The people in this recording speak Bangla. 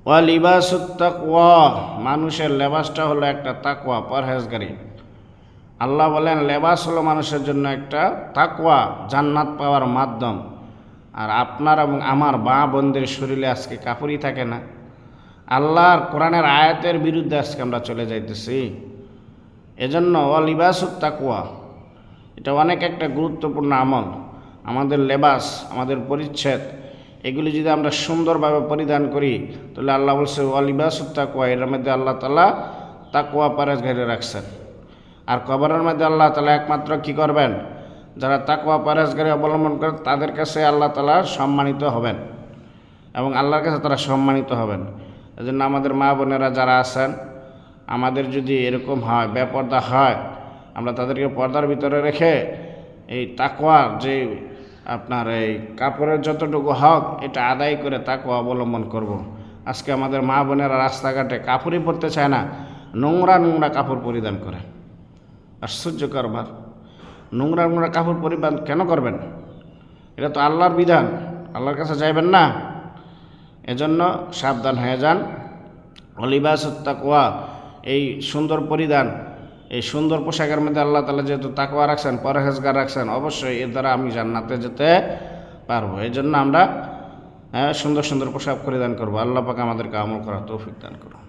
ওয়া লিবাসুত তাকওয়া, মানুষের লেবাসটা হলো একটা তাকওয়া, পরহেজগারি। আল্লাহ বলেন লেবাস হলো মানুষের জন্য একটা তাকওয়া, জান্নাত পাওয়ার মাধ্যম। আর আপনার এবং আমার মা বোনদের শরীরে আজকে কাপড়ই থাকে না। আল্লাহর কোরআনের আয়াতের বিরুদ্ধে আজকে আমরা চলে যাইতেছি। এজন্য ওয়া লিবাসুত তাকওয়া, এটা অনেক একটা গুরুত্বপূর্ণ আমল। আমাদের লেবাস, আমাদের পরিচ্ছদ, এগুলি যদি আমরা সুন্দরভাবে পরিধান করি, তাহলে আল্লাহ বলছে ওয়া লিবাসুত তাকওয়া, এর মধ্যে আল্লাহ তাআলা তাকওয়া পরহেজগারি রাখছেন। আর কবরের মধ্যে আল্লাহ তাআলা একমাত্র কি করবেন, যারা তাকওয়া পরহেজগারি অবলম্বন করে তাদের কাছে আল্লাহ তাআলা সম্মানিত হবেন এবং আল্লাহর কাছে তারা সম্মানিত হবেন। এজন্য আমাদের মা বোনেরা যারা আছেন, আমাদের যদি এরকম হয়, বেপর্দা হয়, আমরা তাদেরকে পর্দার ভিতরে রেখে এই তাকওয়ার যে আপনার এই কাপড়ের যতটুকু হক, এটা আদায় করে তাকওয়া অবলম্বন করব। আজকে আমাদের মা বোনেরা রাস্তাঘাটে কাপড়ই পরতে চায় না, নোংরা নোংরা কাপড় পরিধান করে। আশ্চর্যকর ব্যাপার, নোংরা নোংরা কাপড় পরিধান কেন করবেন? এটা তো আল্লাহর বিধান, আল্লাহর কাছে যাইবেন না। এজন্য সাবধান হয়ে যান। লিবাসুত তাকওয়া, এই সুন্দর পরিধান, এই সুন্দর পোশাকের মধ্যে আল্লাহ তাআলা যেহেতু তাকওয়া রাখছেন, পরহেজগার রাখছেন, অবশ্যই এর দ্বারা আমি জান্নাতে যেতে পারবো। এই জন্য আমরা সুন্দর সুন্দর পোশাক পরিধান করবো। আল্লাহ পাক আমাদেরকে আমল করার তৌফিক দান করুন।